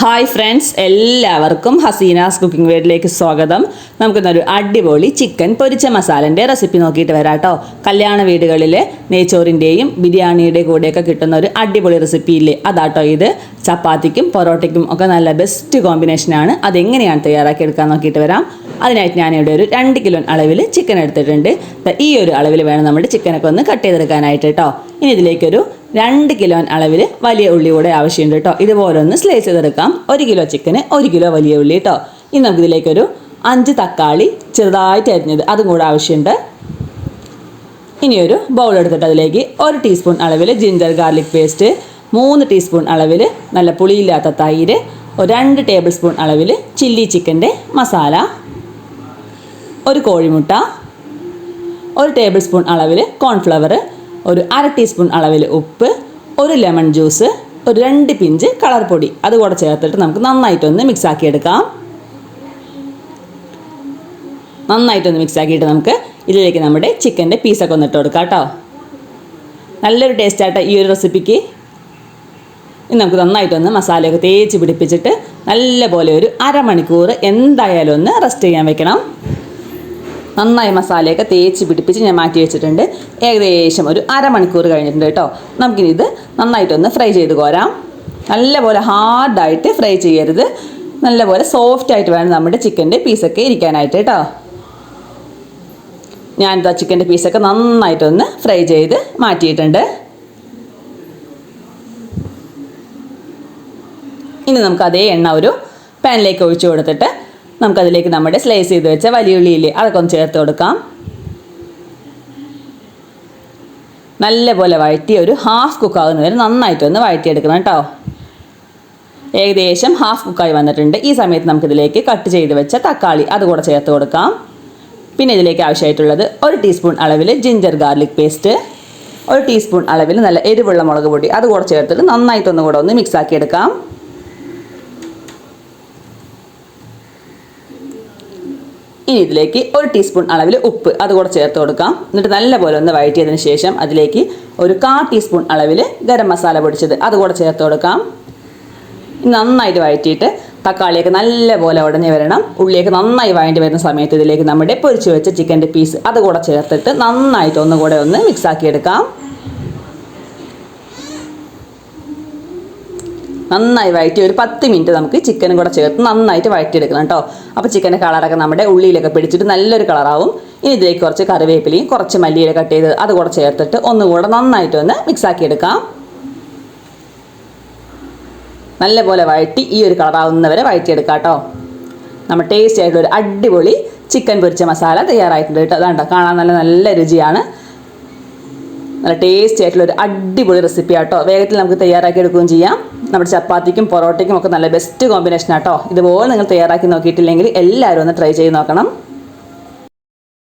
Hi friends, എല്ലാവർക്കും Hasina's cooking വേഡിലേക്ക് സ്വാഗതം. നമുക്കിന്നൊരു അടിപൊളി ചിക്കൻ പൊരിച്ച മസാലൻ്റെ റെസിപ്പി നോക്കിയിട്ട് വരാം കേട്ടോ. കല്യാണ വീടുകളിലെ നെയ്ച്ചോറിൻ്റെയും ബിരിയാണിയുടെ കൂടെയൊക്കെ കിട്ടുന്ന ഒരു അടിപൊളി റെസിപ്പി ഇല്ലേ, അതാട്ടോ ഇത്. ചപ്പാത്തിക്കും പൊറോട്ടയ്ക്കും ഒക്കെ നല്ല ബെസ്റ്റ് കോമ്പിനേഷനാണ്. അതെങ്ങനെയാണ് തയ്യാറാക്കിയെടുക്കാൻ നോക്കിയിട്ട് വരാം. അതിനായിട്ട് ഞാനിവിടെ ഒരു 2 കിലോ അളവിൽ ചിക്കൻ എടുത്തിട്ടുണ്ട്. ഈ ഒരു അളവിൽ വേണം നമ്മുടെ ചിക്കനൊക്കെ ഒന്ന് കട്ട് ചെയ്തെടുക്കാനായിട്ട് കേട്ടോ. ഇനി ഇതിലേക്കൊരു 2 കിലോ അളവിൽ വലിയ ഉള്ളി കൂടെ ആവശ്യമുണ്ട് കേട്ടോ. ഇതുപോലെ ഒന്ന് സ്ലൈസ് ചെയ്തെടുക്കാം. 1 കിലോ ചിക്കന് 1 കിലോ വലിയ ഉള്ളി കേട്ടോ. ഇനി നമുക്കിതിലേക്കൊരു 5 തക്കാളി ചെറുതായിട്ട് അരിഞ്ഞത് അതും കൂടെ ആവശ്യമുണ്ട്. ഇനിയൊരു ബൗൾ എടുത്തിട്ട് അതിലേക്ക് 1 ടീസ്പൂൺ അളവിൽ ജിഞ്ചർ ഗാർലിക് പേസ്റ്റ്, 3 ടീസ്പൂൺ അളവിൽ നല്ല പുളിയില്ലാത്ത തൈര്, 2 ടേബിൾ സ്പൂൺ അളവിൽ ചില്ലി ചിക്കൻ്റെ മസാല, 1 കോഴിമുട്ട, 1 ടേബിൾ സ്പൂൺ അളവിൽ കോൺഫ്ലവർ, 1/2 ടീസ്പൂൺ അളവിൽ ഉപ്പ്, 1 ലെമൺ ജ്യൂസ്, 2 പിഞ്ച് കളർ പൊടി അതുകൂടെ ചേർത്തിട്ട് നമുക്ക് നന്നായിട്ടൊന്ന് മിക്സാക്കി എടുക്കാം. നന്നായിട്ടൊന്ന് മിക്സാക്കിയിട്ട് നമുക്ക് ഇതിലേക്ക് നമ്മുടെ ചിക്കൻ്റെ പീസൊക്കെ ഒന്ന് ഇട്ട് കൊടുക്കാം കേട്ടോ. നല്ലൊരു ടേസ്റ്റായിട്ട് ഈ ഒരു റെസിപ്പിക്ക്. ഇനി നമുക്ക് നന്നായിട്ടൊന്ന് മസാലയൊക്കെ തേച്ച് പിടിപ്പിച്ചിട്ട് നല്ലപോലെ ഒരു അരമണിക്കൂർ എന്തായാലും ഒന്ന് റെസ്റ്റ് ചെയ്യാൻ വെക്കണം. നന്നായി മസാലയൊക്കെ തേച്ച് പിടിപ്പിച്ച് ഞാൻ മാറ്റി വെച്ചിട്ടുണ്ട്. ഏകദേശം ഒരു അരമണിക്കൂർ കഴിഞ്ഞിട്ടുണ്ട് കേട്ടോ. നമുക്കിനി ഇത് നന്നായിട്ടൊന്ന് ഫ്രൈ ചെയ്ത് കോരാം. നല്ലപോലെ ഹാർഡായിട്ട് ഫ്രൈ ചെയ്യരുത്, നല്ലപോലെ സോഫ്റ്റായിട്ട് വേണം നമ്മുടെ ചിക്കൻ്റെ പീസൊക്കെ ഇരിക്കാനായിട്ട് കേട്ടോ. ഞാനിതാ ചിക്കൻ്റെ പീസൊക്കെ നന്നായിട്ടൊന്ന് ഫ്രൈ ചെയ്ത് മാറ്റിയിട്ടുണ്ട്. ഇനി നമുക്ക് അതേ എണ്ണ ഒരു പാനിലേക്ക് ഒഴിച്ചു കൊടുത്തിട്ട് നമുക്കതിലേക്ക് നമ്മുടെ സ്ലൈസ് ചെയ്ത് വെച്ച വലിയ ഉള്ളിയില്ലേ അതൊക്കെ ഒന്ന് ചേർത്ത് കൊടുക്കാം. നല്ലപോലെ വഴറ്റി ഒരു ഹാഫ് കുക്കാകുന്ന വരെ നന്നായിട്ടൊന്ന് വഴറ്റിയെടുക്കണം കേട്ടോ. ഏകദേശം ഹാഫ് കുക്കായി വന്നിട്ടുണ്ട്. ഈ സമയത്ത് നമുക്കിതിലേക്ക് കട്ട് ചെയ്ത് വെച്ച തക്കാളി അതുകൂടെ ചേർത്ത് കൊടുക്കാം. പിന്നെ ഇതിലേക്ക് ആവശ്യമായിട്ടുള്ളത് 1 ടീസ്പൂൺ അളവിൽ ജിഞ്ചർ ഗാർലിക് പേസ്റ്റ്, 1 ടീസ്പൂൺ അളവിൽ നല്ല എരിവുള്ള മുളക് പൊടി അതുകൂടെ ചേർത്തിട്ട് നന്നായിട്ടൊന്നും കൂടെ ഒന്ന് മിക്സാക്കി എടുക്കാം. ഇനി ഇതിലേക്ക് 1 ടീസ്പൂൺ അളവിൽ ഉപ്പ് അതുകൂടെ ചേർത്ത് കൊടുക്കാം. എന്നിട്ട് നല്ലപോലെ ഒന്ന് വഴറ്റിയതിന് ശേഷം അതിലേക്ക് ഒരു 1/4 ടീസ്പൂൺ അളവിൽ ഗരം മസാല പൊടിച്ചത് അതുകൂടെ ചേർത്ത് കൊടുക്കാം. നന്നായിട്ട് വഴറ്റിയിട്ട് തക്കാളിയൊക്കെ നല്ലപോലെ ഉടഞ്ഞ് വരണം. ഉള്ളിയൊക്കെ നന്നായി വഴണ്ടി വരുന്ന സമയത്ത് ഇതിലേക്ക് നമ്മുടെ പൊരിച്ച് വെച്ച ചിക്കൻ്റെ പീസ് അതുകൂടെ ചേർത്തിട്ട് നന്നായിട്ട് ഒന്നുകൂടെ ഒന്ന് മിക്സാക്കി എടുക്കാം. നന്നായി വഴറ്റി ഒരു 10 മിനിറ്റ് നമുക്ക് ചിക്കനും കൂടെ ചേർത്ത് നന്നായിട്ട് വഴറ്റിയെടുക്കണം കേട്ടോ. അപ്പോൾ ചിക്കൻ്റെ കളറൊക്കെ നമ്മുടെ ഉള്ളിയിലൊക്കെ പിടിച്ചിട്ട് നല്ലൊരു കളറാവും. ഇനി ഇതിലേക്ക് കുറച്ച് കറിവേപ്പിലയും കുറച്ച് മല്ലിയില കട്ട് ചെയ്ത് അതുകൂടെ ചേർത്തിട്ട് ഒന്നുകൂടെ നന്നായിട്ടൊന്ന് മിക്സാക്കി എടുക്കാം. നല്ലപോലെ വഴറ്റി ഈ ഒരു കളറാവുന്നവരെ വഴറ്റിയെടുക്കാം കേട്ടോ. നമ്മൾ ടേസ്റ്റി ആയിട്ടുള്ള ഒരു അടിപൊളി ചിക്കൻ പൊരിച്ച മസാല തയ്യാറായിട്ടുണ്ട് കേട്ടോ. അതാണ്ടോ കാണാൻ നല്ല രുചിയാണ്. നല്ല ടേസ്റ്റി ആയിട്ടുള്ള ഒരു അടിപൊളി റെസിപ്പി ആട്ടോ. വേഗത്തിൽ നമുക്ക് തയ്യാറാക്കി എടുക്കുകയും ചെയ്യാം. നമ്മുടെ ചപ്പാത്തിക്കും പൊറോട്ടയ്ക്കും ഒക്കെ നല്ല ബെസ്റ്റ് കോമ്പിനേഷൻ ആട്ടോ. ഇതുപോലെ നിങ്ങൾ തയ്യാറാക്കി നോക്കിയിട്ടില്ലെങ്കിൽ എല്ലാവരും ഒന്ന് ട്രൈ ചെയ്ത് നോക്കണം.